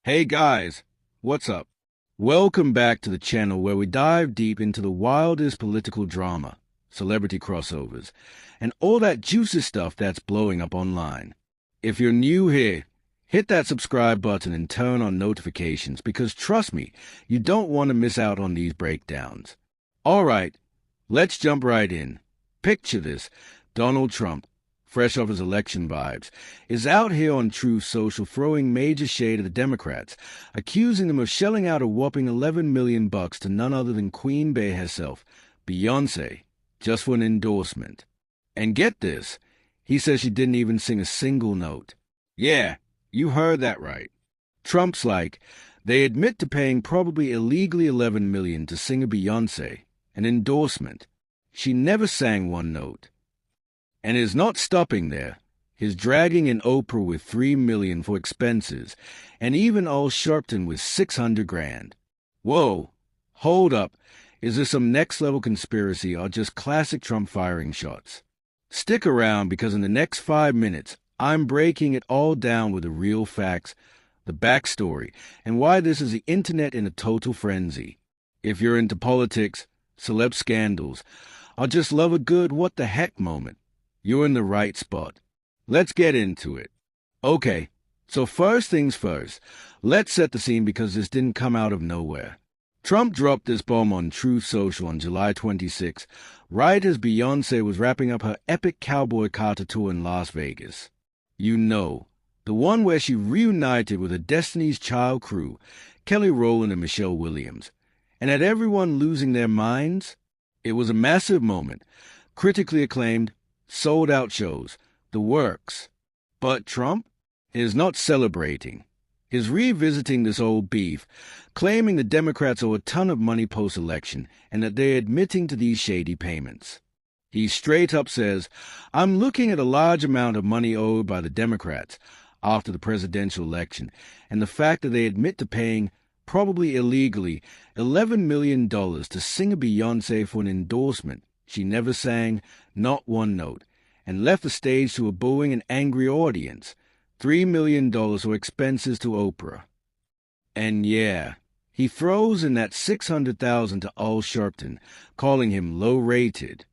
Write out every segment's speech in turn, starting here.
Hey guys, what's up? Welcome back to the channel where we dive deep into the wildest political drama, celebrity crossovers, and all that juicy stuff that's blowing up online. If you're new here, hit that subscribe button and turn on notifications because trust me, you don't want to miss out on these breakdowns. Alright, let's jump right in. Picture this, Donald Trump, fresh off his election vibes, is out here on Truth Social throwing major shade at the Democrats, accusing them of shelling out a whopping $11 million to none other than Queen Bey herself, Beyoncé, just for an endorsement. And get this, he says she didn't even sing a single note. Yeah, you heard that right. Trump's like, they admit to paying probably illegally $11 million to singer Beyoncé, an endorsement. She never sang one note. And is not stopping there. He's dragging in Oprah with $3 million for expenses, and even old Sharpton with $600,000. Whoa, hold up. Is this some next-level conspiracy or just classic Trump firing shots? Stick around because in the next 5 minutes, I'm breaking it all down with the real facts, the backstory, and why this is the internet in a total frenzy. If you're into politics, celeb scandals, or just love a good what the heck moment, you're in the right spot. Let's get into it. Okay, so first things first, let's set the scene because this didn't come out of nowhere. Trump dropped this bomb on Truth Social on July 26, right as Beyoncé was wrapping up her epic Cowboy Carter tour in Las Vegas. You know, the one where she reunited with her Destiny's Child crew, Kelly Rowland and Michelle Williams. And had everyone losing their minds? It was a massive moment, critically acclaimed, sold-out shows, the works. But Trump is not celebrating. He's revisiting this old beef, claiming the Democrats owe a ton of money post-election and that they're admitting to these shady payments. He straight up says, I'm looking at a large amount of money owed by the Democrats after the presidential election and the fact that they admit to paying, probably illegally, $11 million to singer Beyoncé for an endorsement she never sang, not one note, and left the stage to a booing and angry audience. $3 million for expenses to Oprah. And yeah, he throws in that $600,000 to Al Sharpton, calling him low-rated.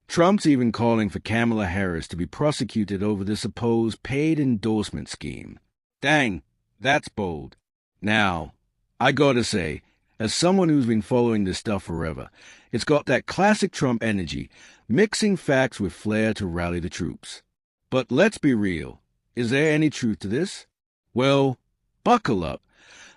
Trump's even calling for Kamala Harris to be prosecuted over this supposed paid endorsement scheme. Dang, that's bold. Now, I gotta say, as someone who's been following this stuff forever, it's got that classic Trump energy, mixing facts with flair to rally the troops. But let's be real. Is there any truth to this? Well, buckle up,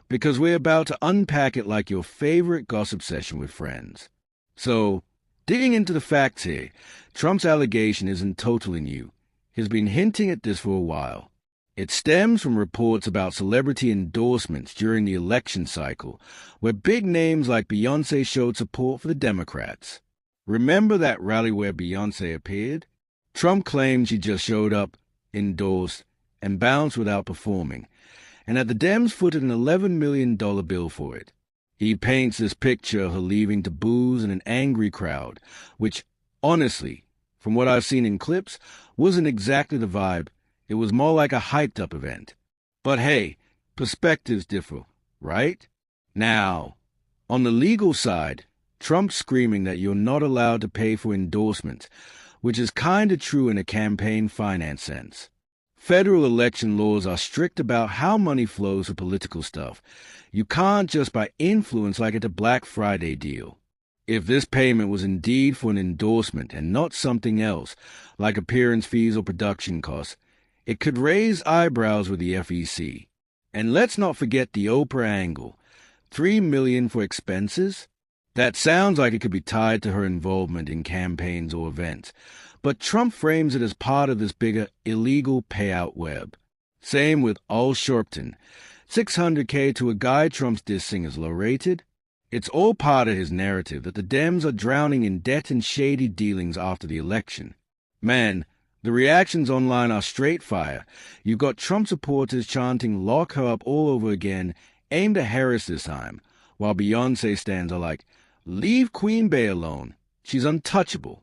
because we're about to unpack it like your favorite gossip session with friends. So, digging into the facts here, Trump's allegation isn't totally new. He's been hinting at this for a while. It stems from reports about celebrity endorsements during the election cycle, where big names like Beyoncé showed support for the Democrats. Remember that rally where Beyoncé appeared? Trump claimed she just showed up, endorsed, and bounced without performing, and that the Dems footed an $11 million bill for it. He paints this picture of her leaving to boos and an angry crowd, which, honestly, from what I've seen in clips, wasn't exactly the vibe. It was more like a hyped-up event. But hey, perspectives differ, right? Now, on the legal side, Trump's screaming that you're not allowed to pay for endorsements, which is kinda true in a campaign finance sense. Federal election laws are strict about how money flows for political stuff. You can't just by influence like at a Black Friday deal. If this payment was indeed for an endorsement and not something else, like appearance fees or production costs, it could raise eyebrows with the FEC. And let's not forget the Oprah angle. $3 million for expenses? That sounds like it could be tied to her involvement in campaigns or events, but Trump frames it as part of this bigger illegal payout web. Same with Al Sharpton. $600K to a guy Trump's dissing as low-rated? It's all part of his narrative that the Dems are drowning in debt and shady dealings after the election. Man, the reactions online are straight fire. You've got Trump supporters chanting lock her up all over again, aimed at Harris this time, while Beyoncé stands are like, leave Queen Bey alone. She's untouchable.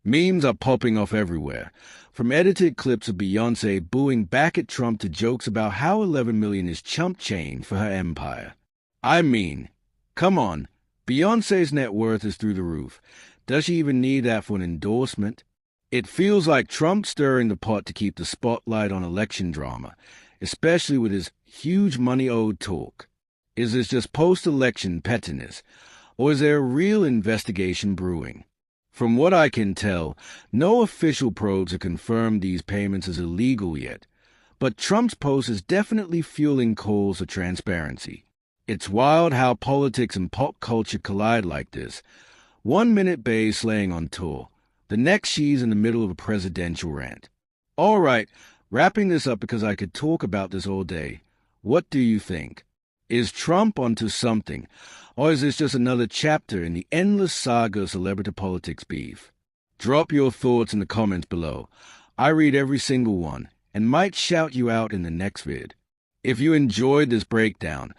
Memes are popping off everywhere, from edited clips of Beyoncé booing back at Trump to jokes about how 11 million is chump change for her empire. I mean, come on, Beyoncé's net worth is through the roof. Does she even need that for an endorsement? It feels like Trump stirring the pot to keep the spotlight on election drama, especially with his huge money-owed talk. Is this just post-election pettiness, or is there a real investigation brewing? From what I can tell, no official probes have confirmed these payments as illegal yet, but Trump's post is definitely fueling calls for transparency. It's wild how politics and pop culture collide like this. 1 minute Bey's slaying on tour, the next she's in the middle of a presidential rant. All right, wrapping this up because I could talk about this all day. What do you think? Is Trump onto something, or is this just another chapter in the endless saga of celebrity politics beef? Drop your thoughts in the comments below. I read every single one, and might shout you out in the next vid. If you enjoyed this breakdown,